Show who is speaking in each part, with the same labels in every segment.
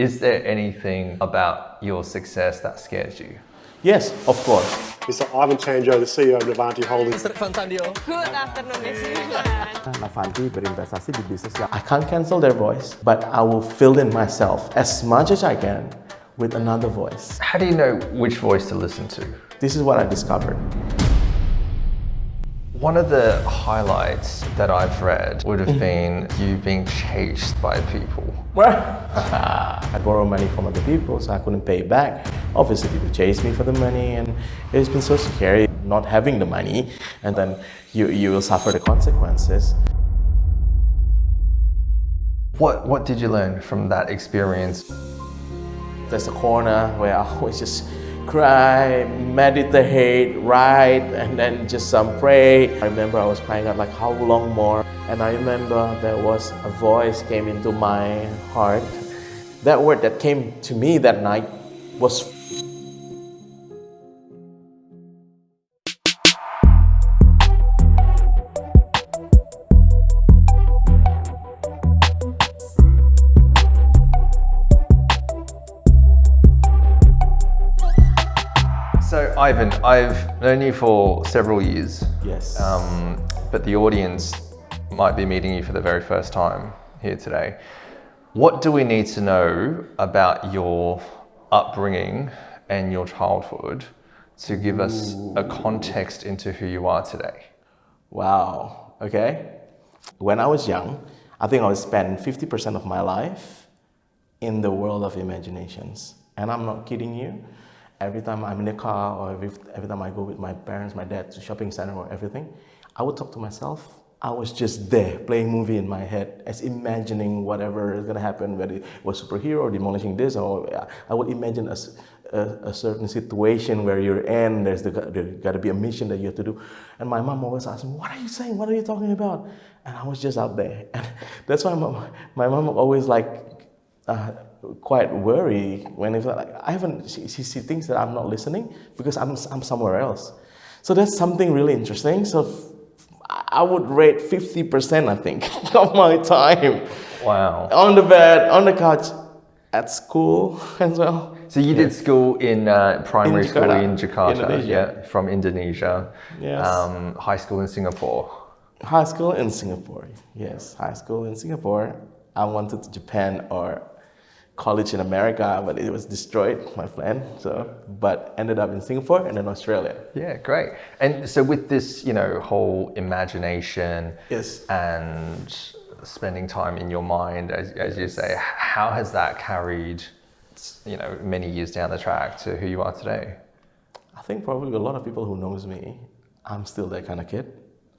Speaker 1: Is there anything about your success that scares you?
Speaker 2: Yes, of course.
Speaker 3: Mr. Ivan Changio, the CEO of Navanti Holdings.
Speaker 4: Good afternoon, Mr.
Speaker 2: Navanti berinvestasi di bisnis yang I can't cancel their voice, but I will fill in myself as much as I can with another voice.
Speaker 1: How do you know which voice to listen to?
Speaker 2: This is what I discovered.
Speaker 1: One of the highlights that I've read would have been you being chased by people.
Speaker 2: I borrow money from other people, so I couldn't pay back. Obviously, people chase me for the money, and it's been so scary not having the money, and then you will suffer the consequences.
Speaker 1: What did you learn from that experience?
Speaker 2: There's a corner where I always just cry, meditate, write, and then just pray. I remember I was crying out like, how long more? And I remember there was a voice came into my heart. That word that came to me that night was
Speaker 1: So Ivan, I've known you for several years.
Speaker 2: yes.
Speaker 1: But the audience might be meeting you for the very first time here today. What do we need to know about your upbringing and your childhood to give us a context into who you are today?
Speaker 2: Wow. Okay. When I was young, I think I would spend 50% of my life in the world of imaginations. And I'm not kidding you. Every time I'm in the car or every time I go with my parents, my dad to shopping center or everything, I would talk to myself. I was just there playing movie in my head as imagining whatever is gonna happen, whether it was superhero or demolishing this, or I would imagine a certain situation where you're in, there's gotta be a mission that you have to do. And my mom always asked me, what are you saying? What are you talking about? And I was just out there. And that's why my mom always quite worried when it's like she thinks that I'm not listening because I'm somewhere else. So that's something really interesting. So I would rate 50%, I think, of my time.
Speaker 1: Wow.
Speaker 2: On the bed, on the couch, at school as well.
Speaker 1: So you did school in primary school
Speaker 2: Jakarta,
Speaker 1: in Jakarta,
Speaker 2: Indonesia.
Speaker 1: yeah, from Indonesia.
Speaker 2: Yes.
Speaker 1: High school in Singapore.
Speaker 2: High school in Singapore, yes. High school in Singapore. I wanted to Japan or college in America, but it was destroyed, my plan. But ended up in Singapore and then Australia.
Speaker 1: Yeah, great. And so with this, whole imagination
Speaker 2: Yes.
Speaker 1: and spending time in your mind, as you say, how has that carried, many years down the track to who you are today?
Speaker 2: I think probably a lot of people who knows me, I'm still that kind of kid.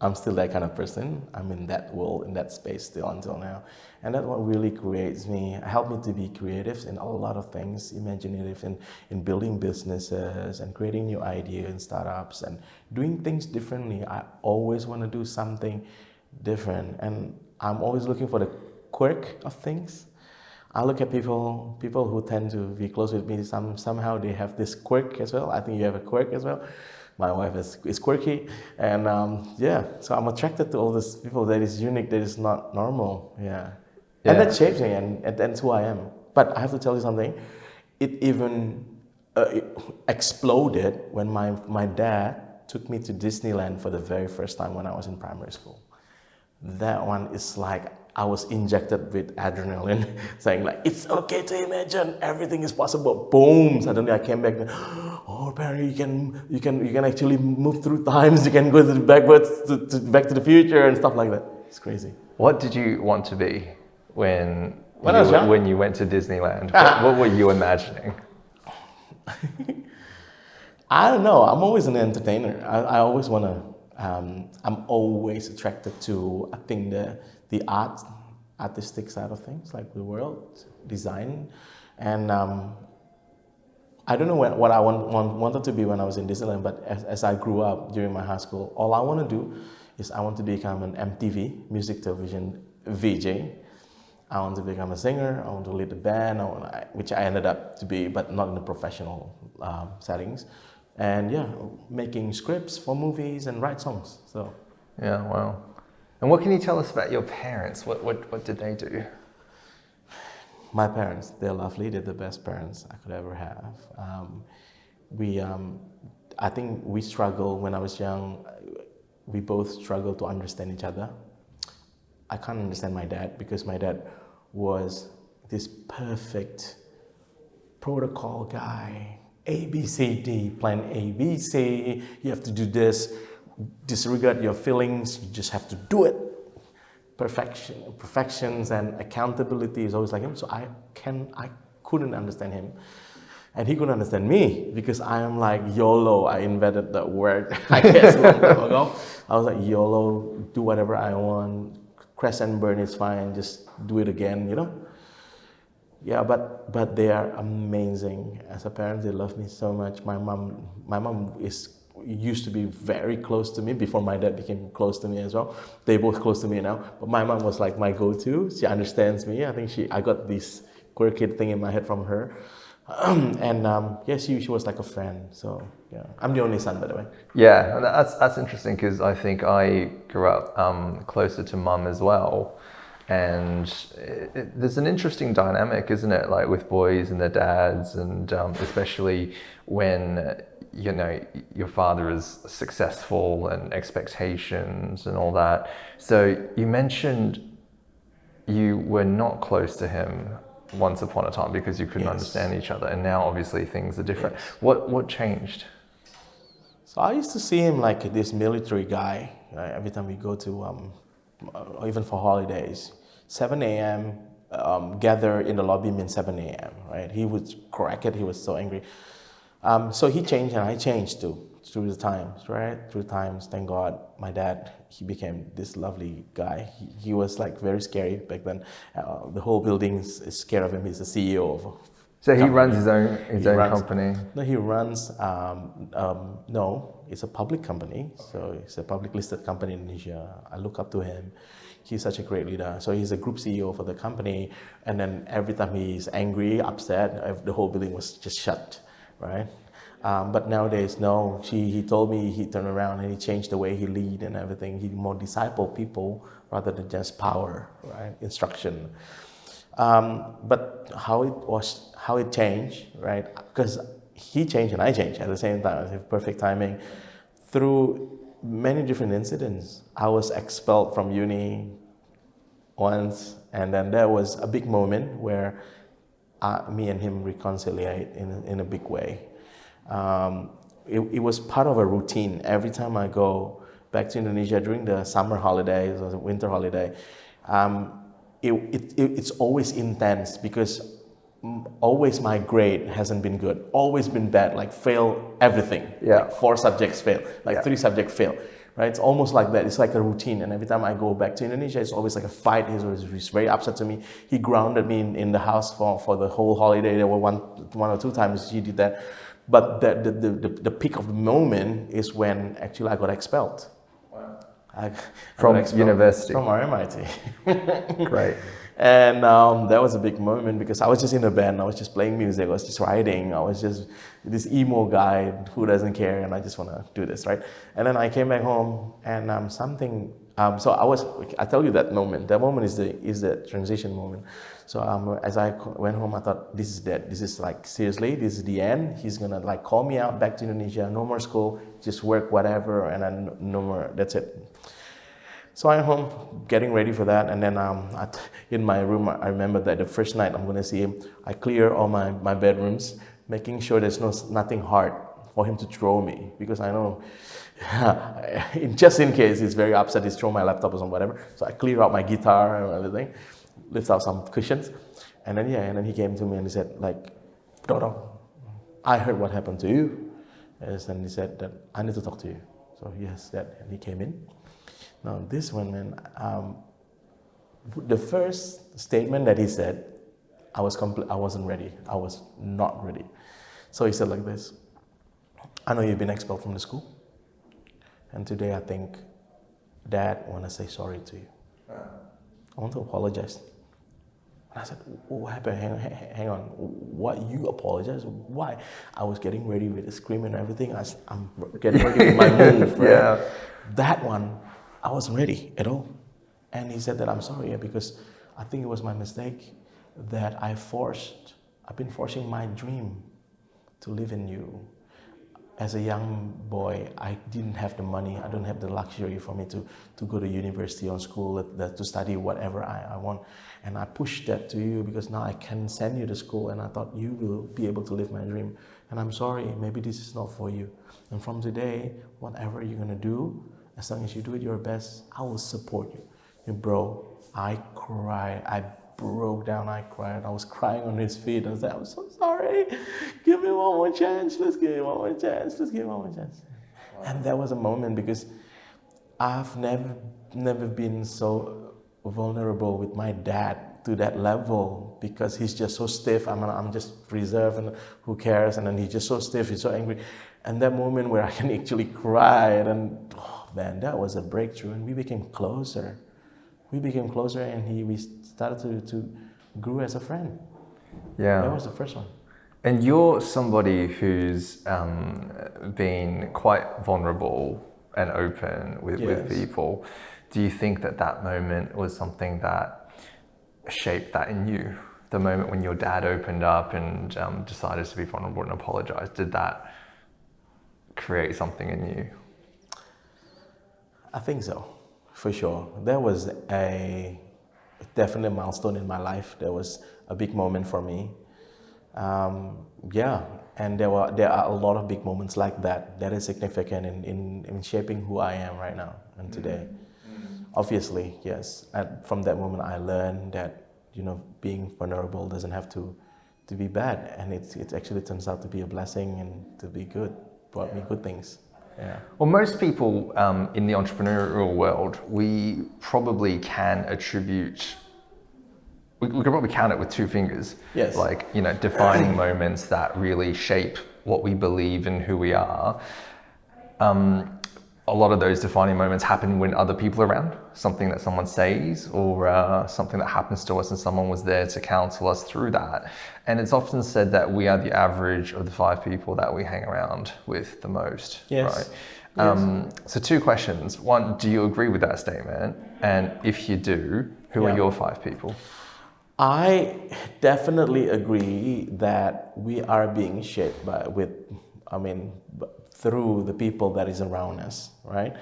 Speaker 2: I'm still that kind of person. I'm in that world, in that space still until now. And that's what really creates me, helped me to be creative in a lot of things, imaginative in building businesses and creating new ideas and startups and doing things differently. I always want to do something different. And I'm always looking for the quirk of things. I look at people who tend to be close with me, somehow they have this quirk as well. I think you have a quirk as well. My wife is quirky, and so I'm attracted to all these people that is unique, that is not normal, and that shapes me, and that's who I am. But I have to tell you something, it even exploded when my dad took me to Disneyland for the very first time when I was in primary school. That one is like I was injected with adrenaline, saying like, it's okay to imagine, everything is possible. Boom! Suddenly I came back, oh, apparently you can actually move through times, you can go backwards to Back to the Future and stuff like that. It's crazy.
Speaker 1: What did you want to be when you went to Disneyland? What were you imagining?
Speaker 2: I don't know. I'm always an entertainer. I always want to. I'm always attracted to, I think, the artistic side of things, like the world, design. And I don't know what I wanted to be when I was in Disneyland, but as I grew up during my high school, all I want to do is I want to become an MTV, music television VJ. I want to become a singer, I want to lead a band, which I ended up to be, but not in the professional settings. And making scripts for movies and write songs. So.
Speaker 1: Yeah, wow. And what can you tell us about your parents? What did they do?
Speaker 2: My parents, they're lovely. They're the best parents I could ever have. I think we struggle when I was young. We both struggle to understand each other. I can't understand my dad because my dad was this perfect protocol guy. A, B, C, D, plan A, B, C. You have to do this. Disregard your feelings. You just have to do it. Perfections and accountability is always like him. So I couldn't understand him. And he couldn't understand me because I am like YOLO. I invented that word, I guess, long time ago. I was like, YOLO, do whatever I want. Crash and burn is fine. Just do it again, you know? Yeah, but they are amazing. As a parent, they love me so much. My mom used to be very close to me before my dad became close to me as well. They're both close to me now. But my mom was like my go-to. She understands me. I think I got this quirky thing in my head from her. She was like a friend. So yeah, I'm the only son, by the way.
Speaker 1: Yeah, and that's interesting because I think I grew up closer to mum as well, and there's an interesting dynamic, isn't it? Like with boys and their dads, and especially when your father is successful and expectations and all that. So you mentioned you were not close to him once upon a time because you couldn't understand each other, and now obviously things are different. Yes. What changed?
Speaker 2: So I used to see him like this military guy, right? Every time we go to even for holidays, 7 a.m. Gather in the lobby means 7 a.m. right? He would crack it. He was so angry. So he changed and I changed too through the times, right? Through times, thank God, my dad, he became this lovely guy. He was like very scary back then. The whole building is scared of him. He's the CEO of.
Speaker 1: So he runs his own company.
Speaker 2: No, he runs. No, it's a public company. So it's a public listed company in Indonesia. I look up to him. He's such a great leader. So he's a group CEO for the company. And then every time he's angry, upset, the whole building was just shut, right? But nowadays, no. He told me he turned around and he changed the way he lead and everything. He more disciple people rather than just power, right? Instruction. But how it changed, right? Because he changed and I changed at the same time. It was perfect timing. Through many different incidents, I was expelled from uni once, and then there was a big moment where me and him reconciliate in a big way. It was part of a routine. Every time I go back to Indonesia during the summer holidays or the winter holiday, it's always intense because always my grade hasn't been good, always been bad, like fail everything.
Speaker 1: Yeah.
Speaker 2: Like 4 subjects fail, like 3 subjects fail. Right? It's almost like that. It's like a routine. And every time I go back to Indonesia, it's always like a fight. He's very upset to me. He grounded me in the house for the whole holiday. There were one or two times he did that. But the peak of the moment is when actually I got expelled.
Speaker 1: Wow.
Speaker 2: From
Speaker 1: university?
Speaker 2: From RMIT.
Speaker 1: Great.
Speaker 2: And that was a big moment because I was just in a band. I was just playing music. I was just writing. I was just this emo guy who doesn't care, and I just want to do this, right? And then I came back home, and I tell you that moment. That moment is the transition moment. So as I went home, I thought, this is dead. This is like, seriously, this is the end. He's gonna like call me out back to Indonesia. No more school, just work, whatever, and then no more. That's it. So I'm home, getting ready for that, and then in my room, I remember that the first night I'm gonna see him, I clear all my bedrooms, making sure there's nothing hard for him to throw me, because I know, just in case he's very upset, he's throwing my laptop or something, whatever. So I clear out my guitar and everything, lift out some cushions, and then he came to me and he said, like, Dodo, I heard what happened to you, and he said that I need to talk to you. So yes, and he came in. Now this one, man, the first statement that he said, I wasn't ready. I was not ready. So he said like this, I know you've been expelled from the school, and today I think Dad want to say sorry to you. I want to apologize. And I said, what happened? Hang on. What, you apologize? Why? I was getting ready with the scream and everything. I'm getting ready with my move. Right?
Speaker 1: Yeah.
Speaker 2: That one, I wasn't ready at all. And he said that I'm sorry, because I think it was my mistake. that I've been forcing my dream to live in you. As a young boy, I didn't have the money, I don't have the luxury for me to go to university or school to study whatever I want. And I pushed that to you because now I can send you to school, and I thought you will be able to live my dream. And I'm sorry, maybe this is not for you. And from today, whatever you're gonna do, as long as you do it your best, I will support you. And bro, I cried, I broke down, I cried, I was crying on his feet. I said, I'm so sorry, give me one more chance, let's give me one more chance, let's give me one more chance. Wow. And that was a moment because I've never been so vulnerable with my dad to that level, because he's just so stiff. I'm just reserved and who cares, and then he's just so stiff, he's so angry. And that moment where I can actually cry, and oh man, that was a breakthrough, and we became closer. And we started to grow as a friend.
Speaker 1: Yeah.
Speaker 2: That was the first one.
Speaker 1: And you're somebody who's been quite vulnerable and open with people. Do you think that moment was something that shaped that in you? The moment when your dad opened up and decided to be vulnerable and apologize, did that create something in you?
Speaker 2: I think so, for sure. There was a definite milestone in my life. There was a big moment for me. And there are a lot of big moments like that is significant in shaping who I am right now and today. Obviously, yes. From that moment, I learned that being vulnerable doesn't have to be bad, and it actually turns out to be a blessing and to be good. Brought me good things. Yeah.
Speaker 1: Well, most people in the entrepreneurial world, we probably can attribute. We could probably count it with two fingers.
Speaker 2: Yes.
Speaker 1: Like, defining moments that really shape what we believe and who we are. A lot of those defining moments happen when other people are around, something that someone says or something that happens to us and someone was there to counsel us through that. And it's often said that we are the average of the 5 people that we hang around with the most,
Speaker 2: yes.
Speaker 1: right?
Speaker 2: Yes.
Speaker 1: So 2 questions. 1, do you agree with that statement? And if you do, who are your 5 people?
Speaker 2: I definitely agree that we are being shaped through the people that is around us, right?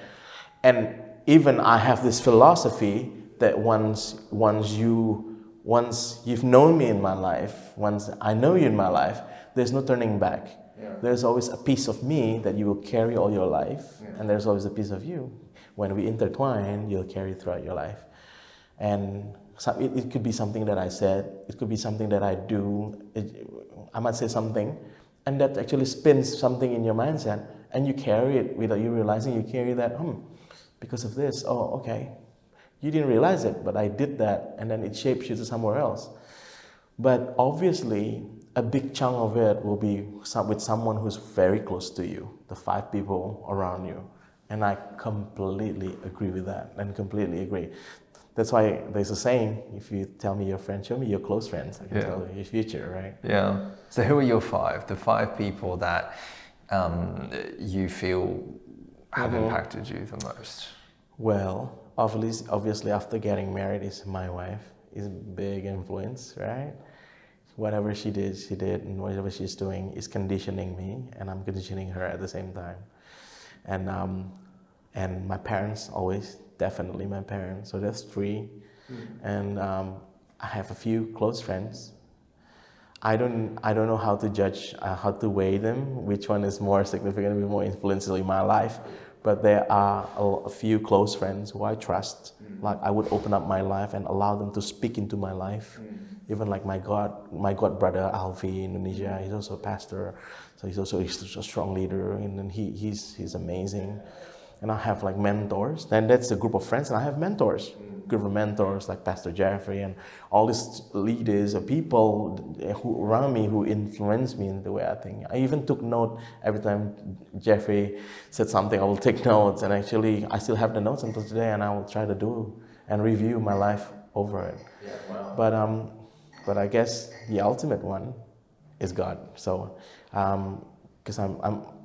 Speaker 2: And even I have this philosophy that once you've known me in my life, once I know you in my life, there's no turning back. Yeah. There's always a piece of me that you will carry all your life, and there's always a piece of you. When we intertwine, you'll carry throughout your life. And it could be something that I said, it could be something that I do. I might say something, and that actually spins something in your mindset, and you carry it without you realizing. You carry that, because of this. Oh, okay. You didn't realize it, but I did that, and then it shapes you to somewhere else. But obviously, a big chunk of it will be with someone who's very close to you, the 5 people around you. And I completely agree with that, and completely agree. That's why there's a saying, if you tell me your friend, show me your close friends. I can tell you your future, right?
Speaker 1: Yeah. So who are your 5? The 5 people that you feel have impacted you the most?
Speaker 2: Well, obviously after getting married, is my wife. Is a big influence, right? Whatever she did, and whatever she's doing is conditioning me, and I'm conditioning her at the same time. And my parents, always, definitely my parents. So that's 3. And I have a few close friends. I don't know how to judge, how to weigh them, which one is more significant, more influential in my life. But there are a few close friends who I trust. Like I would open up my life and allow them to speak into my life. Even like my god brother Alfie in Indonesia, he's also a pastor, so he's a strong leader, and he's amazing. And I have like mentors. Then that's a group of friends, and I have mentors. Group of mentors like Pastor Jeffrey and all these leaders or people who around me who influence me in the way I think. I even took note every time Jeffrey said something. I will take notes, and actually I still have the notes until today, and I will try to do and review my life over it. Yeah, wow. But I guess the ultimate one is God. So because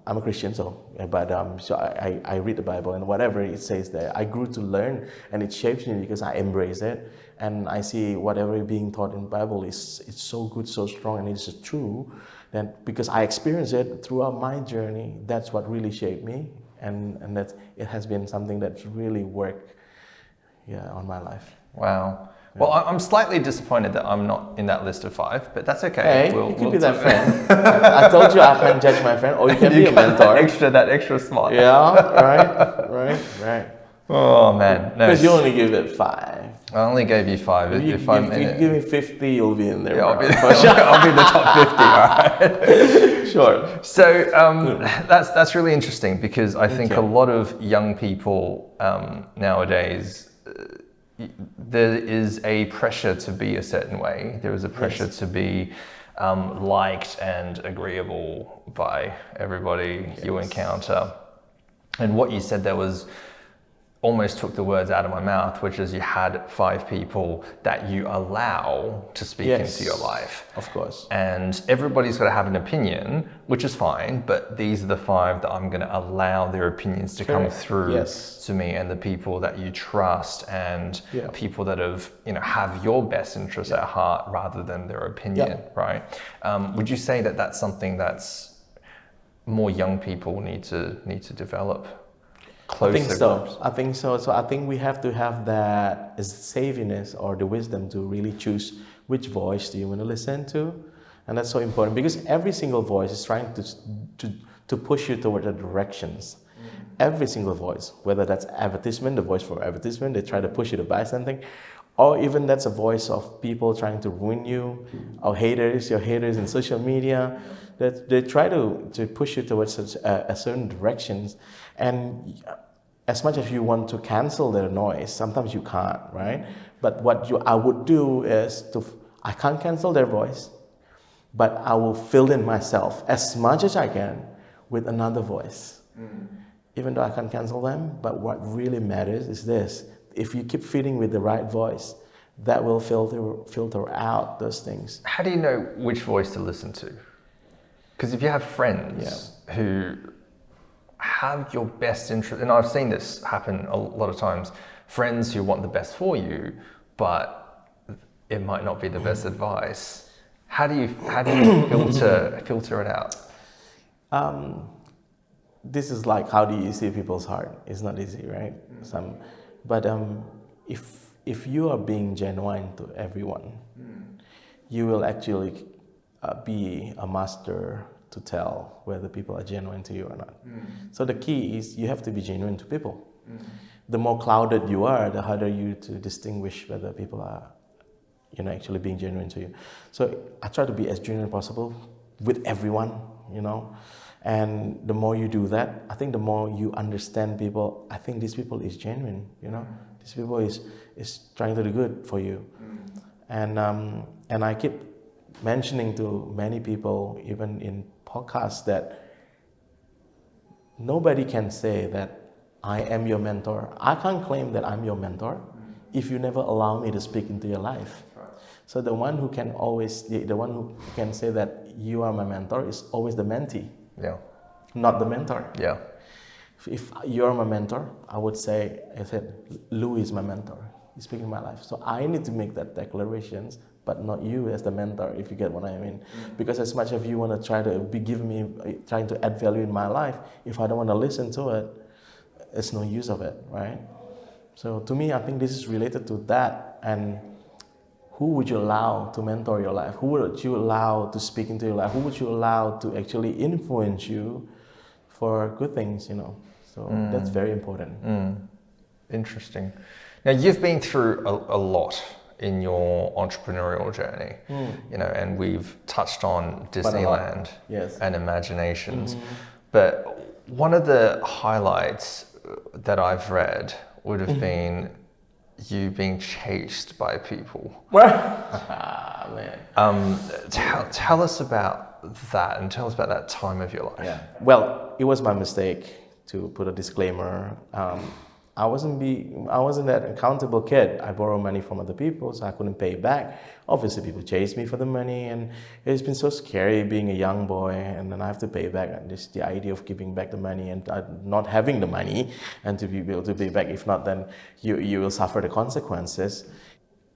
Speaker 2: I'm a Christian, so I read the Bible, and whatever it says there, I grew to learn, and it shapes me because I embrace it, and I see whatever is being taught in the Bible it's so good, so strong, and it's true. That because I experienced it throughout my journey, that's what really shaped me, and that it has been something that's really worked, on my life.
Speaker 1: Wow. Well, I'm slightly disappointed that I'm not in that list of 5, but that's okay.
Speaker 2: Hey, you can be that friend. I told you I can't judge my friend, or you can be a mentor.
Speaker 1: That extra smart.
Speaker 2: Yeah, right.
Speaker 1: Oh man, no.
Speaker 2: Because you only give it 5.
Speaker 1: I only gave you 5.
Speaker 2: If you give me 50, you'll be in there.
Speaker 1: Yeah, I'll be in the top 50. All right.
Speaker 2: Sure.
Speaker 1: So that's really interesting because I think a lot of young people nowadays. There is a pressure to be a certain way. There is a pressure to be liked and agreeable by everybody you encounter. And what you said there was almost took the words out of my mouth, which is you had 5 people that you allow to speak into your life.
Speaker 2: Of course.
Speaker 1: And everybody's got to have an opinion, which is fine, but these are the 5 that I'm going to allow their opinions to come through to me, and the people that you trust, and people that have your best interests at heart rather than their opinion, right? Would you say that that's something that's more young people need to develop?
Speaker 2: I think so. So I think we have to have that savviness or the wisdom to really choose which voice do you want to listen to, and that's so important because every single voice is trying to push you toward the directions. Every single voice, whether that's advertisement, the voice for advertisement, they try to push you to buy something, or even that's a voice of people trying to ruin you, or your haters in social media, that they try to push you towards a certain directions. And as much as you want to cancel their noise, sometimes you can't, right? But what I would do is I can't cancel their voice, but I will fill in myself as much as I can with another voice. Even though I can't cancel them, but what really matters is this: if you keep feeding with the right voice, that will filter out those things.
Speaker 1: How do you know which voice to listen to? Because if you have friends who have your best interest, and I've seen this happen a lot of times, friends who want the best for you, but it might not be the best advice. How do you filter it out?
Speaker 2: This is like, how do you see people's heart? It's not easy, right? But if you are being genuine to everyone, you will actually be a master to tell whether people are genuine to you or not. So the key is you have to be genuine to people. The more clouded you are, the harder you to distinguish whether people are actually being genuine to you. So I try to be as genuine as possible with everyone, and the more you do that, I think the more you understand people. I think these people is genuine, these people is trying to do good for you. And I keep mentioning to many people, even in podcasts, that nobody can say that I am your mentor. I can't claim that I'm your mentor if you never allow me to speak into your life. So the one who can say that you are my mentor is always the mentee, not the mentor. If you're my mentor, I said, Lou is my mentor. He's speaking my life. So I need to make that declarations, but not you as the mentor, if you get what I mean. Because as much as you want to try to trying to add value in my life, if I don't want to listen to it, it's no use of it, right? So to me, I think this is related to that. And who would you allow to mentor your life? Who would you allow to speak into your life? Who would you allow to actually influence you for good things, So that's very important.
Speaker 1: Interesting. Now, you've been through a lot in your entrepreneurial journey, and we've touched on Disneyland and Imaginations. But one of the highlights that I've read would have been you being chased by people.
Speaker 2: Man.
Speaker 1: Tell us about that, and tell us about that time of your life.
Speaker 2: Well, it was my mistake to put a disclaimer. I wasn't that accountable kid. I borrow money from other people, so I couldn't pay back. Obviously, people chase me for the money, and it's been so scary being a young boy, and then I have to pay back. And just the idea of giving back the money and not having the money, and to be able to pay back. If not, then you will suffer the consequences.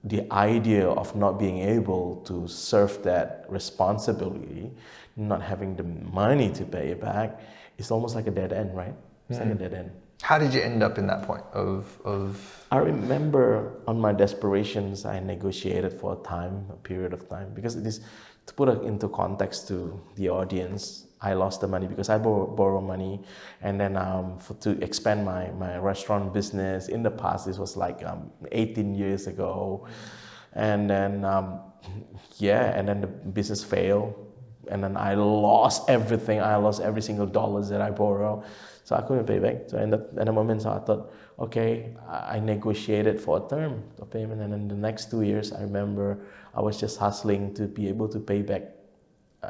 Speaker 2: The idea of not being able to serve that responsibility, not having the money to pay it back, it's almost like a dead end, right? It's like a dead end.
Speaker 1: How did you end up in that point of?
Speaker 2: I remember on my desperations, I negotiated for a period of time, because it is, to put it into context to the audience, I lost the money because I borrow money, and then to expand my restaurant business. In the past, this was like 18 years ago, and then and then the business failed, and then I lost everything. I lost every single dollar that I borrowed. So I couldn't pay back. So in the moment, so I thought, okay, I negotiated for a term of payment. And then the next 2 years, I remember I was just hustling to be able to pay back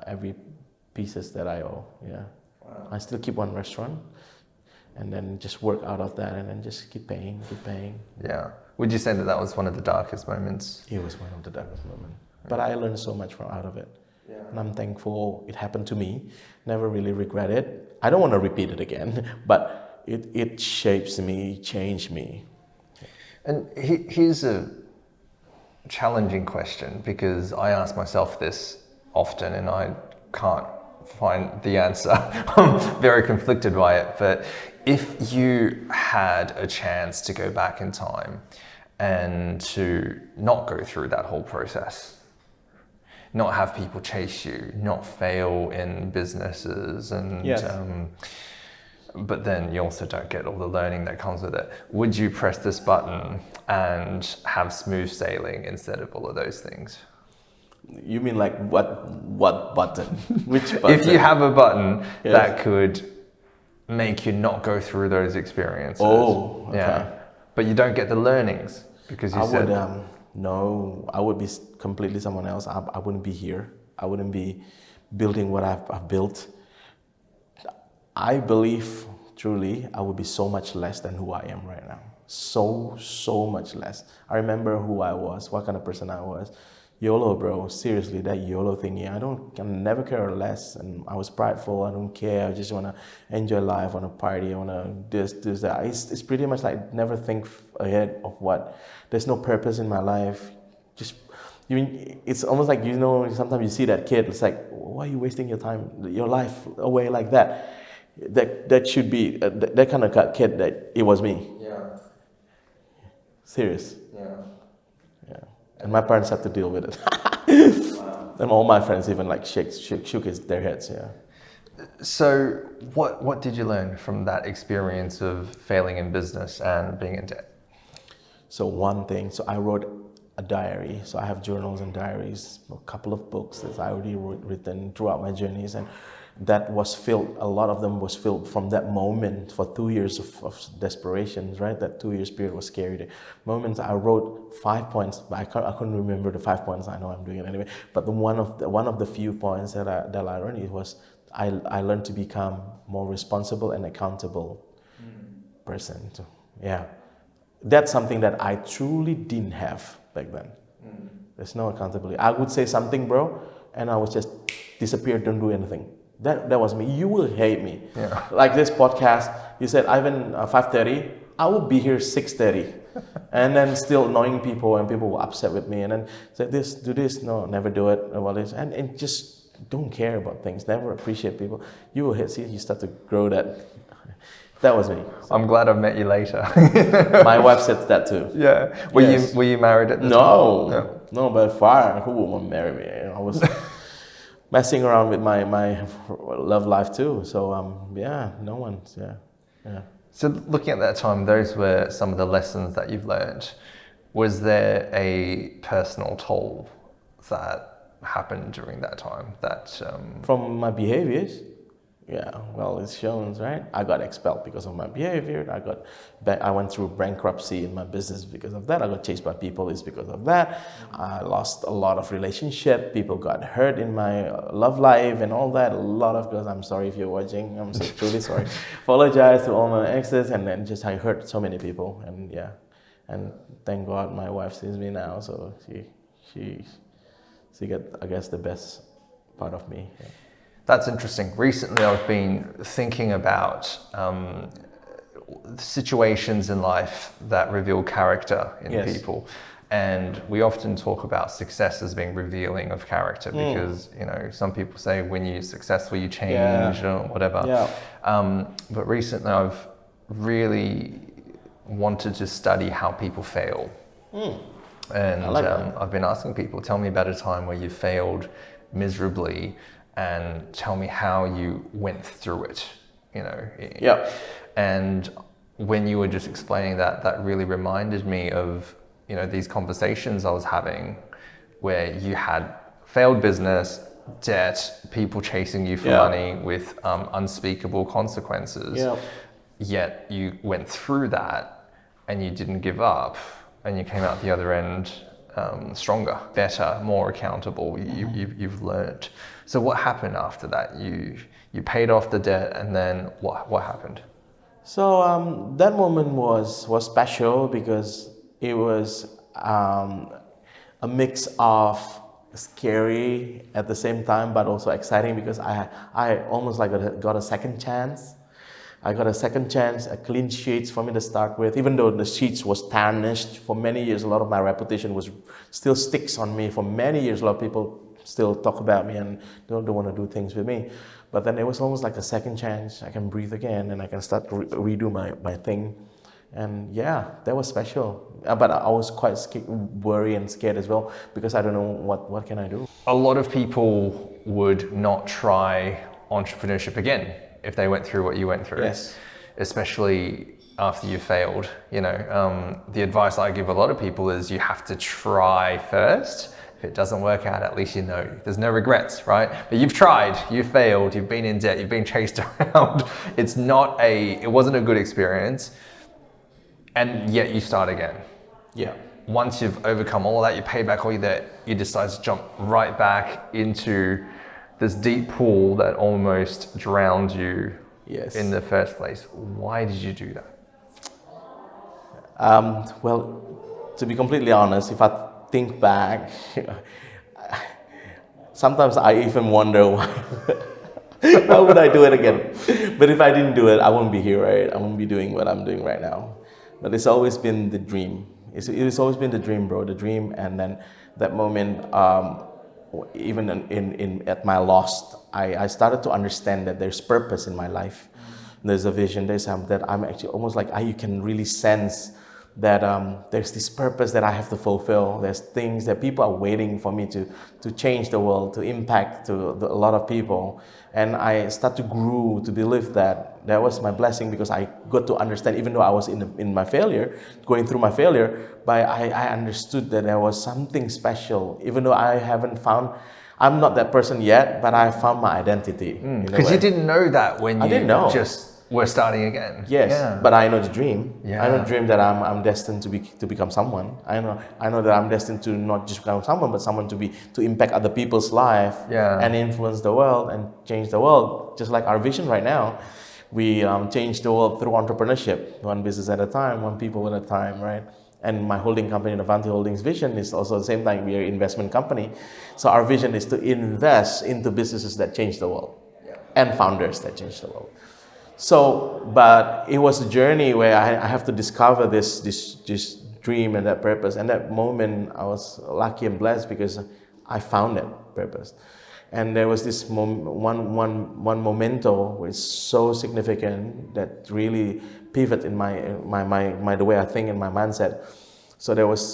Speaker 2: every pieces that I owe. Yeah. Wow. I still keep one restaurant, and then just work out of that, and then just keep paying.
Speaker 1: Yeah. Would you say that was one of the darkest moments?
Speaker 2: It was one of the darkest moments. But I learned so much out of it. Yeah. And I'm thankful it happened to me. Never really regret it. I don't want to repeat it again, but it shapes me, changed me.
Speaker 1: And here's a challenging question, because I ask myself this often and I can't find the answer. I'm very conflicted by it. But if you had a chance to go back in time and to not go through that whole process, not have people chase you, not fail in businesses, and
Speaker 2: yes.
Speaker 1: But then you also don't get all the learning that comes with it. Would you press this button and have smooth sailing instead of all of those things?
Speaker 2: You mean like what button? Which button?
Speaker 1: If you have a button
Speaker 2: yes.
Speaker 1: that could make you not go through those experiences.
Speaker 2: Oh, okay.
Speaker 1: Yeah. But you don't get the learnings because you said...
Speaker 2: No, I would be completely someone else. I wouldn't be here. I wouldn't be building what I've built. I believe, truly, I would be so much less than who I am right now. So much less. I remember who I was, what kind of person I was. YOLO, bro. Seriously, that YOLO thingy. I never care less. And I was prideful. I don't care. I just want to enjoy life, want to party, I want to do that. It's pretty much like never think ahead of what. There's no purpose in my life. It's almost like, sometimes you see that kid. It's like, why are you wasting your life away like that? That should be that kind of kid. That it was me.
Speaker 1: Yeah.
Speaker 2: Serious.
Speaker 1: Yeah.
Speaker 2: And my parents had to deal with it. Wow. And all my friends even like shook their heads. Yeah.
Speaker 1: So what did you learn from that experience of failing in business and being in debt?
Speaker 2: So one thing. So I wrote a diary. So I have journals and diaries, a couple of books that I already written throughout my journeys, and that was filled. A lot of them was filled from that moment for 2 years of desperation, right? That 2 years period was scary. The moments I wrote 5 points, but I couldn't remember the 5 points. I know I'm doing it anyway. But one of the few points that I learned, it was I learned to become more responsible and accountable person. So, yeah, that's something that I truly didn't have back then. There's no accountability. I would say something, bro, and I would just disappear, don't do anything. That was me. You will hate me. Yeah. Like this podcast, you said, Ivan, 5:30. I will be here 6:30, and then still annoying people, and people were upset with me, and then say this, do this, no, never do it, about this, and just don't care about things, never appreciate people. You will hit. See, you start to grow that. That was me. So.
Speaker 1: I'm glad I met you later.
Speaker 2: My wife said that too.
Speaker 1: Yeah. Were you married at the time?
Speaker 2: No, by far. Who would marry me? I was. Messing around with my love life too. So no one's, yeah.
Speaker 1: So looking at that time, those were some of the lessons that you've learned. Was there a personal toll that happened during that time? That
Speaker 2: from my behaviors, Yeah, well, it's shown, right? I got expelled because of my behavior. I went through bankruptcy in my business because of that. I got chased by people. It's because of that. I lost a lot of relationship. People got hurt in my love life and all that. A lot of girls. I'm sorry if you're watching. I'm so truly sorry. Apologize to all my exes, and then just I hurt so many people. And yeah, and thank God my wife sees me now, so she got, I guess, the best part of me. Yeah.
Speaker 1: That's interesting. Recently, I've been thinking about situations in life that reveal character in
Speaker 2: Yes.
Speaker 1: people. And we often talk about success as being revealing of character because, you know, some people say when you're successful, you change or whatever.
Speaker 2: Yeah.
Speaker 1: But recently, I've really wanted to study how people fail. And
Speaker 2: I like that.
Speaker 1: I've been asking people, tell me about a time where you failed miserably and tell me how you went through it, you know.
Speaker 2: Yeah.
Speaker 1: And when you were just explaining that, that really reminded me of, you know, these conversations I was having where you had failed business, debt, people chasing you for money with unspeakable consequences.
Speaker 2: Yeah.
Speaker 1: Yet you went through that and you didn't give up and you came out the other end stronger, better, more accountable. You've learned. So what happened after that? You paid off the debt, and then what happened?
Speaker 2: So that moment was special because it was a mix of scary at the same time, but also exciting because I almost like got a second chance. I got a second chance, a clean sheets for me to start with. Even though the sheets was tarnished for many years, a lot of my reputation was still sticks on me for many years. A lot of people still talk about me and don't want to do things with me. But then it was almost like a second chance. I can breathe again and I can start to redo my thing. And yeah, that was special. But I was quite worried and scared as well because I don't know what can I do.
Speaker 1: A lot of people would not try entrepreneurship again if they went through what you went through.
Speaker 2: Yes.
Speaker 1: Especially after you failed. You know, the advice I give a lot of people is you have to try first. If it doesn't work out, at least you know. There's no regrets, right? But you've tried, you failed, you've been in debt, you've been chased around. It wasn't a good experience. And yet you start again.
Speaker 2: Yeah.
Speaker 1: Once you've overcome all that, you pay back all your debt, you decide to jump right back into this deep pool that almost drowned you in the first place. Why did you do that?
Speaker 2: Well, to be completely honest, if I think back, sometimes I even wonder why would I do it again? But if I didn't do it, I wouldn't be here, right? I wouldn't be doing what I'm doing right now. But it's always been the dream. It's always been the dream, bro. The dream, and then that moment, even at my loss, I started to understand that there's purpose in my life. There's a vision. There's something that I'm actually almost like you can really sense that there's this purpose that I have to fulfill. There's things that people are waiting for me to change the world, to impact a lot of people. And I start to grow to believe that was my blessing because I got to understand, even though I was in my failure, going through my failure, but I understood that there was something special, even though I'm not that person yet, but I found my identity.
Speaker 1: Because you didn't know that when you
Speaker 2: didn't know.
Speaker 1: just were starting again.
Speaker 2: Yes, but I know the dream.
Speaker 1: Yeah.
Speaker 2: I know the dream that I'm destined to become someone. I know that I'm destined to not just become someone, but someone to impact other people's life and influence the world and change the world. Just like our vision right now, we change the world through entrepreneurship, one business at a time, one people at a time, right? And my holding company, Navanti Holdings vision, is also the same time we are an investment company. So our vision is to invest into businesses that change the world and founders that change the world. So, but it was a journey where I have to discover this dream and that purpose. And that moment, I was lucky and blessed because I found that purpose. And there was this one memento which is so significant that really pivot in my the way I think and my mindset. So there was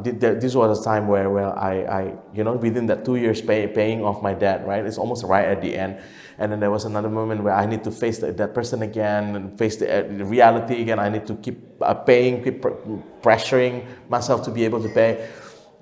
Speaker 2: this was a time where I within that 2 years paying off my debt, right? It's almost right at the end. And then there was another moment where I need to face that person again and face the reality again. I need to keep paying, keep pressuring myself to be able to pay.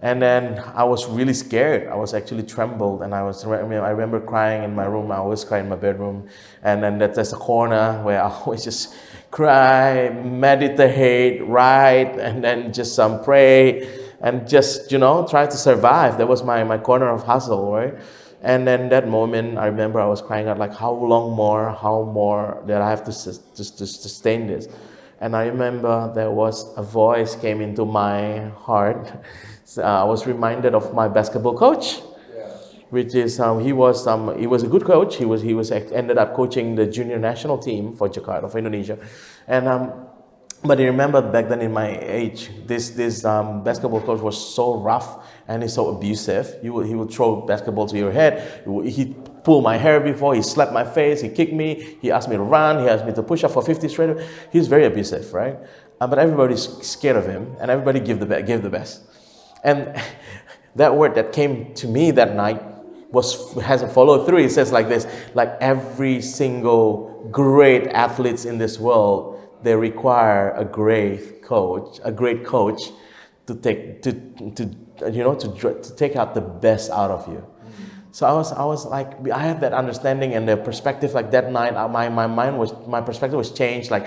Speaker 2: And then I was really scared. I was actually trembled, and I remember crying in my room. I always cry in my bedroom, and then there's a corner where I always just cry, meditate, write, and then just pray, and just try to survive. That was my corner of hustle, right? And then that moment, I remember I was crying out like, how more that I have to sustain this. And I remember there was a voice came into my heart. So I was reminded of my basketball coach, which is he was a good coach. He ended up coaching the junior national team for Jakarta, for Indonesia, and but I remember back then in my age, this basketball coach was so rough and he's so abusive. He would throw basketball to your head. He pulled my hair before. He slapped my face. He kicked me. He asked me to run. He asked me to push up for 50 straight. He's very abusive, right? But everybody's scared of him, and everybody give the best. And that word that came to me that night has a follow through. It says like this: like every single great athletes in this world, they require a great coach to take out the best out of you. So I was like, I had that understanding and the perspective. Like that night, my perspective was changed. Like,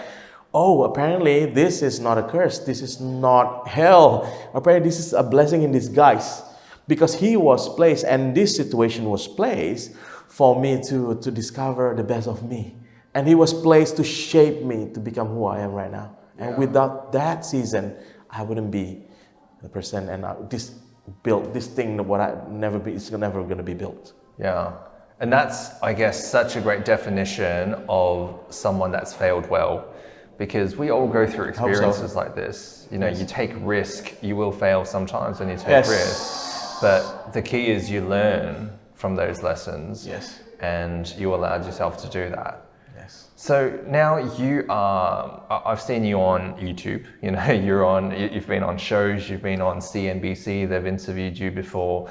Speaker 2: oh, apparently this is not a curse. This is not hell. Apparently this is a blessing in disguise, because he was placed, and this situation was placed for me to discover the best of me. And he was placed to shape me to become who I am right now. And without that season, I wouldn't be the person. And this built this thing that it's never going to be built.
Speaker 1: Yeah. And that's, I guess, such a great definition of someone that's failed well, because we all go through experiences like this. You take risk, you will fail sometimes when you take risk. But the key is you learn from those lessons, and you allowed yourself to do that. So now I've seen you on YouTube, you've been on shows, you've been on CNBC, they've interviewed you before.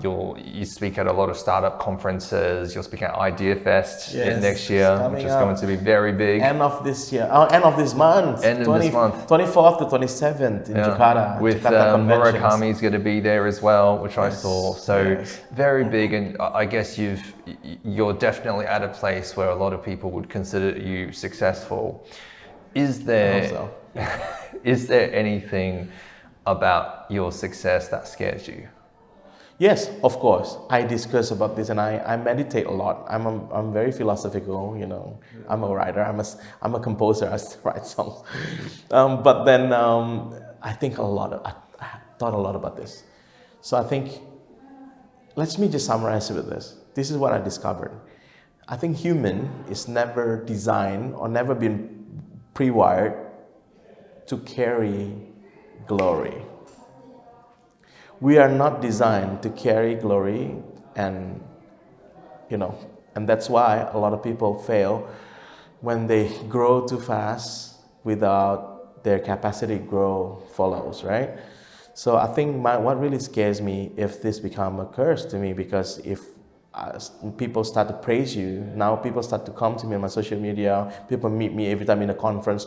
Speaker 1: You speak at a lot of startup conferences, you'll speak at Idea Fest next year, which is going to be very big.
Speaker 2: End of this month. 24th to 27th in Jakarta.
Speaker 1: With Murakami's going to be there as well, which I saw. So very big, and I guess you're definitely at a place where a lot of people would consider you successful. Is there anything about your success that scares you?
Speaker 2: Yes, of course. I discuss about this, and I meditate a lot. I'm very philosophical. I'm a writer. I'm a composer. I write songs. But then I think I thought a lot about this. So I think, let me just summarize it with this. This is what I discovered. I think human is never designed or never been pre-wired to carry glory. We are not designed to carry glory, and that's why a lot of people fail when they grow too fast without their capacity grow follows, right? So I think what really scares me if this become a curse to me, because if people start to praise you, now people start to come to me on my social media, people meet me every time in a conference,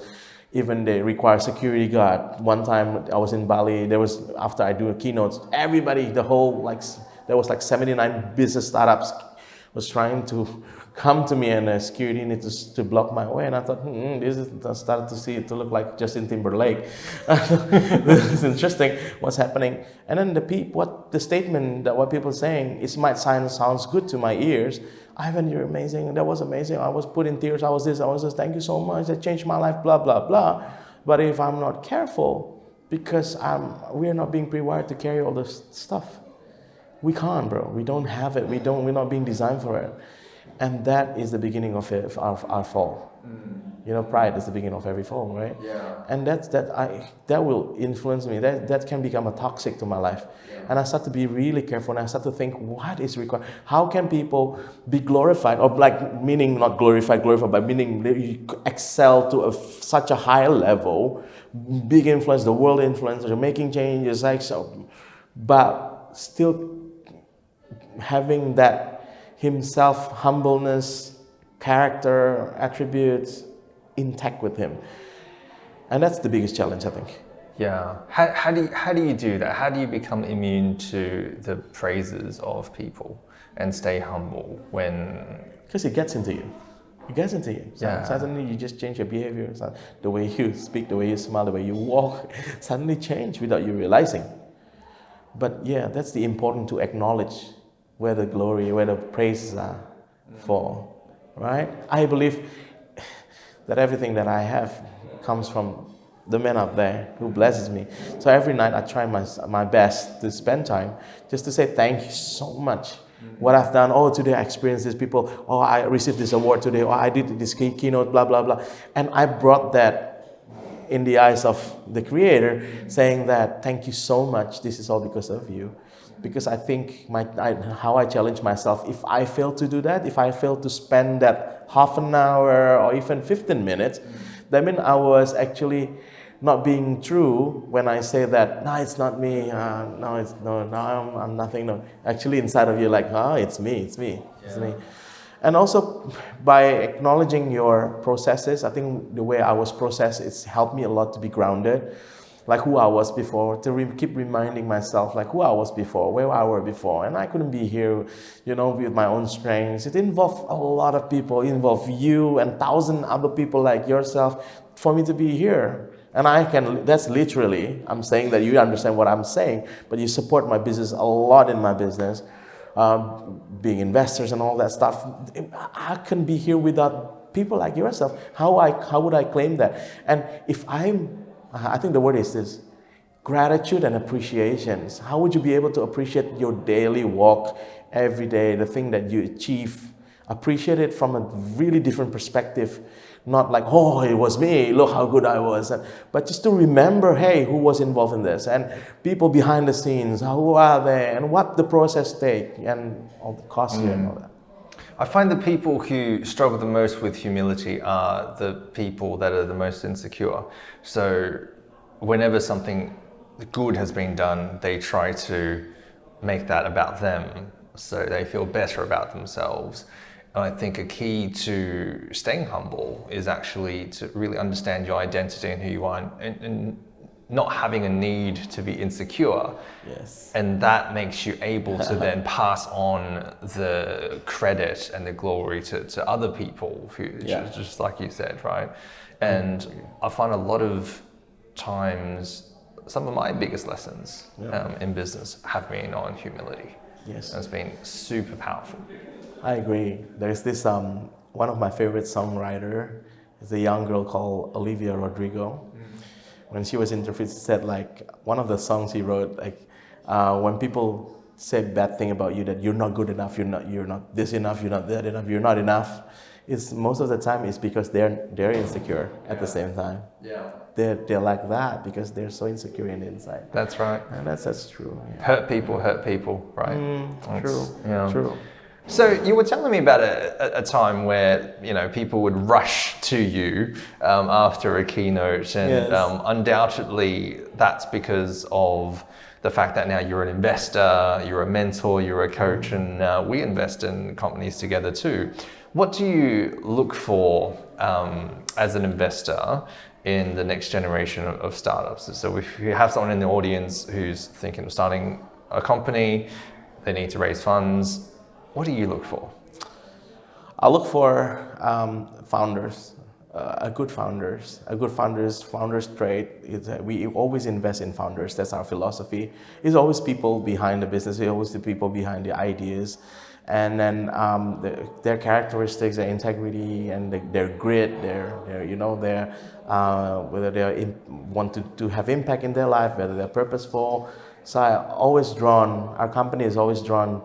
Speaker 2: even they require security guard. One time I was in Bali, after I do a keynote, everybody, there was like 79 business startups was trying to come to me, and security needed to block my way. And I thought, I started to see it to look like Justin Timberlake. This is interesting, what's happening. And then the statement that what people are saying, it might sounds good to my ears. Ivan, you're amazing. That was amazing. I was put in tears. I was this. Thank you so much. That changed my life, blah, blah, blah. But if I'm not careful, because we're not being pre-wired to carry all this stuff. We can't, bro. We don't have it. We're not being designed for it. And that is the beginning of our fall. Pride is the beginning of every fall, right? Yeah. And that will influence me. That can become toxic to my life. Yeah. And I start to be really careful, and I start to think, what is required? How can people be glorified, or meaning not glorified, but meaning you excel to such a high level, big influence, the world influencers, making changes, but still having that himself, humbleness, character, attributes intact with him. And that's the biggest challenge, I think.
Speaker 1: Yeah. How do you do that? How do you become immune to the praises of people and stay humble when?
Speaker 2: Because it gets into you. It gets into you. So
Speaker 1: Yeah.
Speaker 2: suddenly you just change your behavior. So the way you speak, the way you smile, the way you walk, suddenly change without you realizing. But yeah, that's the important to acknowledge where the glory, where the praises are for, right? I believe that everything that I have comes from the man up there who blesses me. So every night I try my best to spend time just to say thank you so much. What I've done, oh, today I experienced this, people, oh, I received this award today, oh, I did this keynote, blah, blah, blah. And I brought that in the eyes of the Creator, saying that, thank you so much, this is all because of you. Because I think how I challenge myself, if I fail to do that, if I fail to spend that half an hour or even 15 minutes, that means I was actually not being true when I say that, no, it's not me, I'm nothing, no. Actually inside of you like, it's me. And also by acknowledging your processes, I think the way I was processed, it's helped me a lot to be grounded, like who I was before, to keep reminding myself like who I was before, where I were before, and I couldn't be here, with my own strengths. It involved a lot of people, it involved you and 1,000 other people like yourself for me to be here. And that's literally, I'm saying that you understand what I'm saying, but you support my business a lot in my business, being investors and all that stuff. I couldn't be here without people like yourself. How would I claim that? And I think the word is this, gratitude and appreciation. How would you be able to appreciate your daily walk every day, the thing that you achieve, appreciate it from a really different perspective? Not like, oh, it was me, look how good I was. But just to remember, hey, who was involved in this? And people behind the scenes, who are they? And what the process take? And all the costs here and all that.
Speaker 1: I find the people who struggle the most with humility are the people that are the most insecure. So whenever something good has been done, they try to make that about them, so they feel better about themselves. I think a key to staying humble is actually to really understand your identity and who you are, and not having a need to be insecure.
Speaker 2: Yes.
Speaker 1: And that makes you able to then pass on the credit and the glory to other people, who just like you said, right? And I find a lot of times some of my biggest lessons in business have been on humility.
Speaker 2: Yes.
Speaker 1: And it's been super powerful.
Speaker 2: I agree. There's this one of my favorite songwriter is a young girl called Olivia Rodrigo. When she was interviewed, she said like one of the songs he wrote, like when people say bad thing about you, that you're not good enough, you're not this enough, you're not that enough, you're not enough. It's most of the time it's because they're insecure at the same time. Yeah. They're like that because they're so insecure in the inside.
Speaker 1: That's right.
Speaker 2: And that's true. Yeah.
Speaker 1: Hurt people, right?
Speaker 2: True.
Speaker 1: Yeah.
Speaker 2: True.
Speaker 1: So you were telling me about a time where people would rush to you after a keynote, and undoubtedly that's because of the fact that now you're an investor, you're a mentor, you're a coach, and we invest in companies together too. What do you look for as an investor in the next generation of startups? So if you have someone in the audience who's thinking of starting a company, they need to raise funds, what do you look for?
Speaker 2: I look for founders, a good founders trait is that we always invest in founders. That's our philosophy. It's always people behind the business. It's always the people behind the ideas, and then their characteristics, their integrity, and their grit, their whether they want to have impact in their life, whether they're purposeful. So our company is always drawn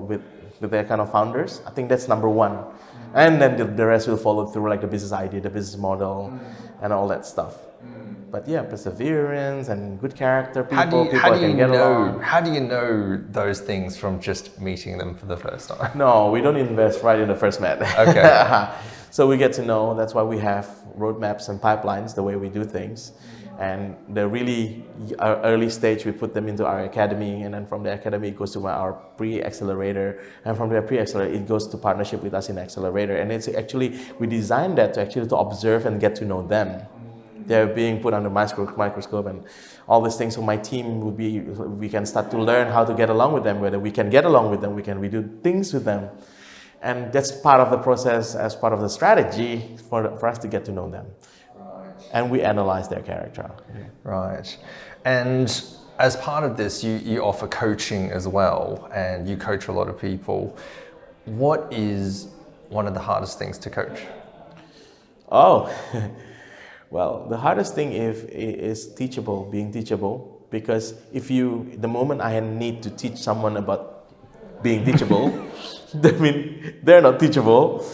Speaker 2: with their kind of founders. I think that's number one. And then the rest will follow through, like the business idea, the business model, and all that stuff. But yeah, perseverance and good character, people can get along.
Speaker 1: How do you know those things from just meeting them for the first time?
Speaker 2: No, we don't invest right in the first met.
Speaker 1: Okay.
Speaker 2: So we get to know, that's why we have roadmaps and pipelines, the way we do things. And the really early stage, we put them into our academy, and then from the academy it goes to our pre-accelerator, and from the pre-accelerator it goes to partnership with us in accelerator. And it's actually, we designed that to observe and get to know them, They're being put under microscope and all these things. So my team we can start to learn how to get along with them, whether we can get along with them, we do things with them. And that's part of the process, as part of the strategy for us to get to know them. Right. And we analyze their character.
Speaker 1: Right. And as part of this, you offer coaching as well, and you coach a lot of people. What is one of the hardest things to coach?
Speaker 2: Oh, well, the hardest thing is being teachable, because the moment I need to teach someone about being teachable, that means they're not teachable,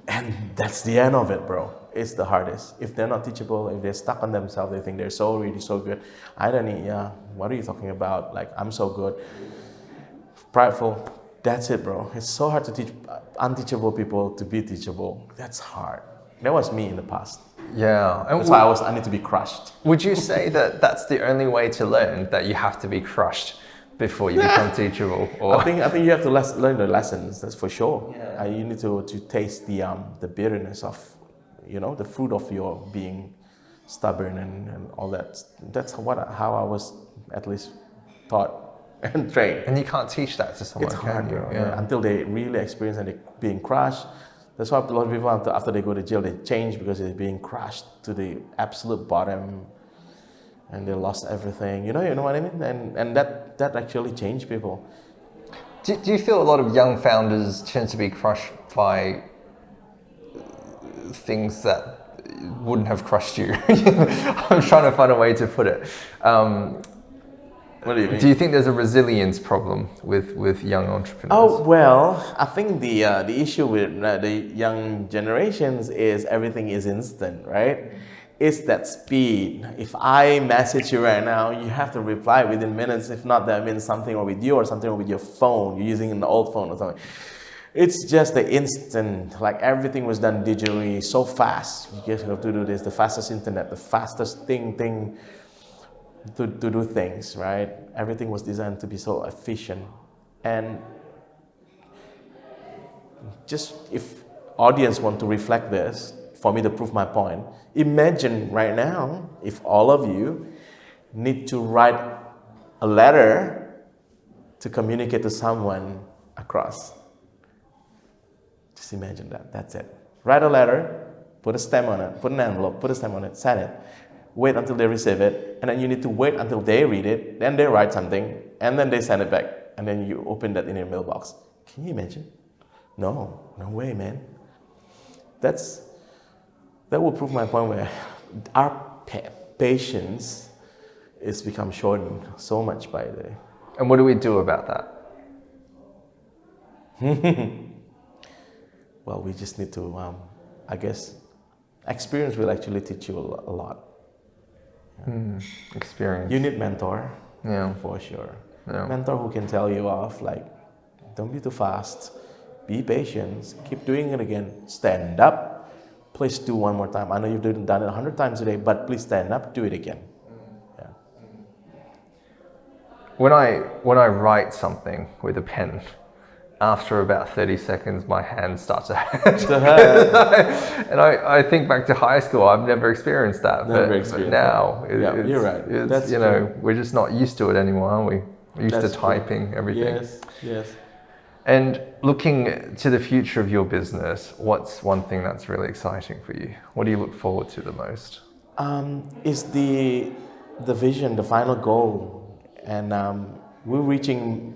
Speaker 2: and that's the end of it, bro. It's the hardest. If they're not teachable, if they're stuck on themselves, they think they're so good. I don't need, what are you talking about? Like, I'm so good. Prideful. That's it, bro. It's so hard to teach unteachable people to be teachable. That's hard. That was me in the past.
Speaker 1: Yeah. And
Speaker 2: that's why I need to be crushed.
Speaker 1: Would you say that that's the only way to learn, that you have to be crushed before you become teachable? Or?
Speaker 2: I think you have to learn the lessons, that's for sure. Yeah. You need to taste the bitterness of, the fruit of your being stubborn and all that. That's how I was at least taught and trained.
Speaker 1: And you can't teach that to someone,
Speaker 2: it's hard,
Speaker 1: can you?
Speaker 2: Yeah. Until they really experience and they're being crushed. That's why a lot of people, after they go to jail, they change because they're being crushed to the absolute bottom, and they lost everything. You know what I mean? And that actually changed people.
Speaker 1: Do you feel a lot of young founders tend to be crushed by things that wouldn't have crushed you? I'm trying to find a way to put it.
Speaker 2: What do you mean?
Speaker 1: Do you think there's a resilience problem with young entrepreneurs?
Speaker 2: Oh, well, I think the issue with the young generations is everything is instant, right? It's that speed. If I message you right now, you have to reply within minutes. If not, that means something wrong with you or something wrong with your phone. You're using an old phone or something. It's just the instant, like everything was done digitally, so fast. You just have to do this, the fastest internet, the fastest thing to do things, right? Everything was designed to be so efficient. And just if audience want to reflect this, for me to prove my point, imagine right now if all of you need to write a letter to communicate to someone across. Just imagine that, that's it. Write a letter, put a stamp on it, put an envelope, put a stamp on it, send it. Wait until they receive it, and then you need to wait until they read it, then they write something, and then they send it back, and then you open that in your mailbox. Can you imagine? No way, man. That will prove my point where our patience is become shortened so much by the...
Speaker 1: And what do we do about that?
Speaker 2: Well, we just need to, I guess, experience will actually teach you a lot.
Speaker 1: Experience.
Speaker 2: You need mentor,
Speaker 1: yeah,
Speaker 2: for sure.
Speaker 1: Yeah.
Speaker 2: Mentor who can tell you off, like, don't be too fast, be patient, keep doing it again, stand up, please do one more time. I know you've done it 100 times today, but please stand up, do it again. Yeah.
Speaker 1: When I write something with a pen, after about 30 seconds, my hands start to hurt. And I think back to high school, I've never experienced that. But now,
Speaker 2: you're right.
Speaker 1: That's we're just not used to it anymore, are we? We're used to typing everything.
Speaker 2: Yes.
Speaker 1: And looking to the future of your business, what's one thing that's really exciting for you? What do you look forward to the most?
Speaker 2: Is the vision, the final goal. And we're reaching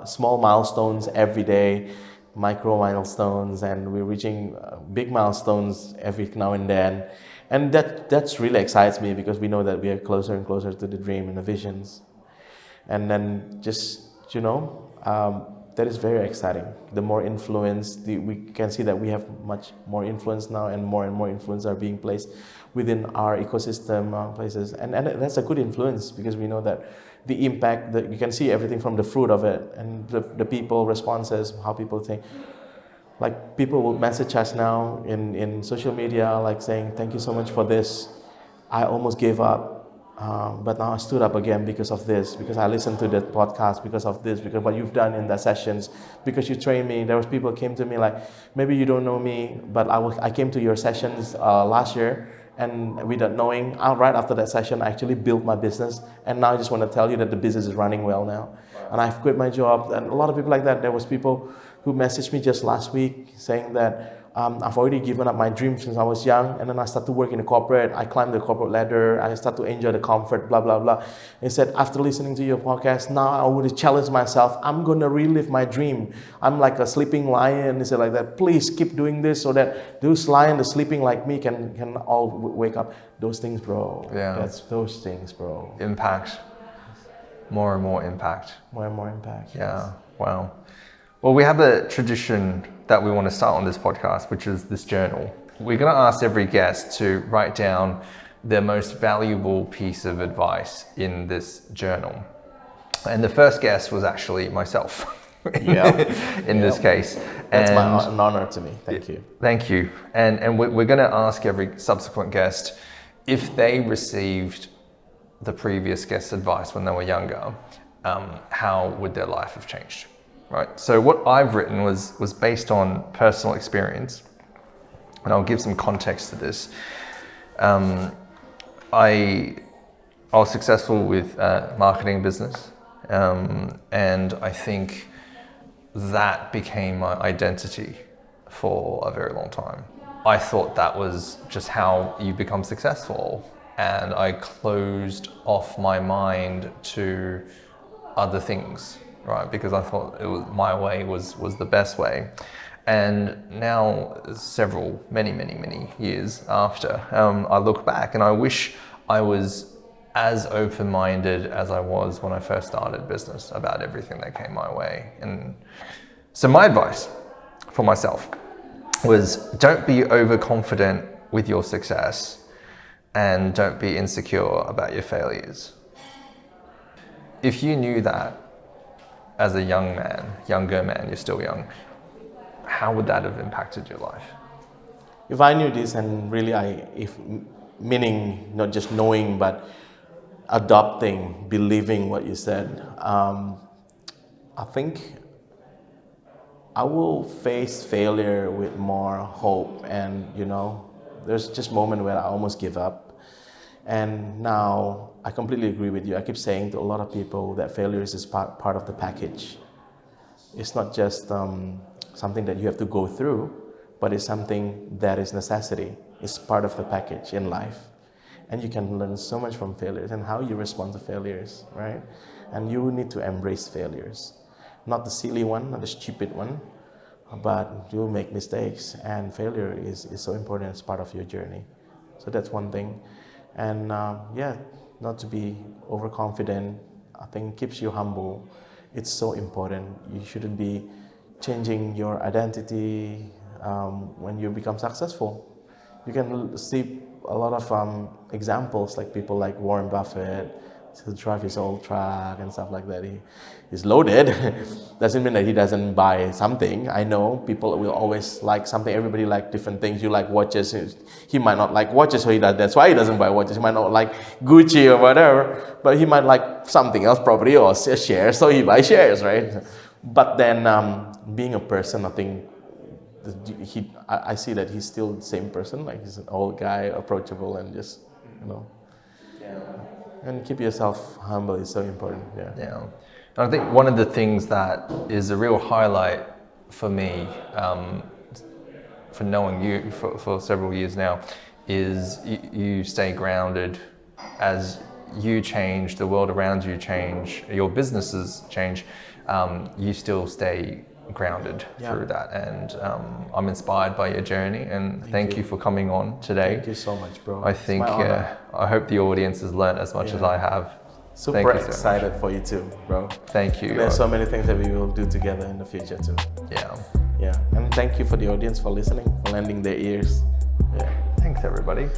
Speaker 2: small milestones every day, micro milestones, and we're reaching big milestones every now and then. And that's really excites me, because we know that we are closer and closer to the dream and the visions. And then just, that is very exciting. The more influence, we can see that we have much more influence now, and more influence are being placed within our ecosystem places. And that's a good influence, because we know that the impact, that you can see everything from the fruit of it, and the people responses, how people think. Like, people will message us now in social media, like saying, thank you so much for this. I almost gave up, but now I stood up again because of this, because I listened to the podcast, because of this, because what you've done in the sessions, because you trained me. There was people came to me like, maybe you don't know me, but I came to your sessions last year, And without knowing, right after that session, I actually built my business. And now I just want to tell you that the business is running well now. And I've quit my job. And a lot of people like that. There was people who messaged me just last week saying that I've already given up my dream since I was young, and then I started to work in the corporate. I climbed the corporate ladder. I started to enjoy the comfort, blah, blah, blah. He said, after listening to your podcast, now I would challenge myself. I'm going to relive my dream. I'm like a sleeping lion. He said like that. Please keep doing this so that those lions, the sleeping like me, can all wake up. Those things, bro.
Speaker 1: Yeah.
Speaker 2: That's those things, bro.
Speaker 1: Impact. More and more impact.
Speaker 2: More and more impact.
Speaker 1: Yeah. Wow. Well, we have a tradition that we want to start on this podcast, which is this journal. We're going to ask every guest to write down their most valuable piece of advice in this journal. And the first guest was actually myself in this case.
Speaker 2: That's an honor to me. Thank you.
Speaker 1: Thank you. And we're going to ask every subsequent guest if they received the previous guest's advice when they were younger, how would their life have changed? Right. So what I've written was based on personal experience, and I'll give some context to this. I was successful with marketing business, and I think that became my identity for a very long time. I thought that was just how you become successful, and I closed off my mind to other things. Right, because I thought my way was the best way. And now, many years after, I look back and I wish I was as open-minded as I was when I first started business about everything that came my way. And so my advice for myself was, don't be overconfident with your success and don't be insecure about your failures. If you knew that as a younger man, you're still young, how would that have impacted your life?
Speaker 2: If I knew this, and really meaning not just knowing, but adopting, believing what you said, I think I will face failure with more hope. And there's just moment where I almost give up. And now I completely agree with you. I keep saying to a lot of people that failure is part of the package. It's not just something that you have to go through, but it's something that is necessity. It's part of the package in life. And you can learn so much from failures and how you respond to failures, right? And you need to embrace failures. Not the silly one, not the stupid one, but you'll make mistakes. And failure is so important as part of your journey. So that's one thing. And not to be overconfident. I think keeps you humble. It's so important. You shouldn't be changing your identity when you become successful. You can see a lot of examples, like people like Warren Buffett, who drive his old truck and stuff like that. He's loaded. Doesn't mean that he doesn't buy something. I know people will always like something. Everybody like different things. You like watches. He might not like watches, so that's why he doesn't buy watches. He might not like Gucci or whatever, but he might like something else, property or shares, so he buys shares, right? But then being a person, I think I see that he's still the same person. Like he's an old guy, approachable, and just and keep yourself humble is so important.
Speaker 1: Yeah. And I think one of the things that is a real highlight for me, for knowing you for several years now, is you stay grounded. As you change, the world around you change, your businesses change, you still stay grounded through that. And I'm inspired by your journey, and thank you for coming on today.
Speaker 2: Thank you so much, bro.
Speaker 1: I think I hope the audience has learned as much as I have.
Speaker 2: Super excited for you too, bro.
Speaker 1: Thank you.
Speaker 2: There's so many things that we will do together in the future too. Yeah. And thank you for the audience for listening, for lending their ears.
Speaker 1: Thanks everybody.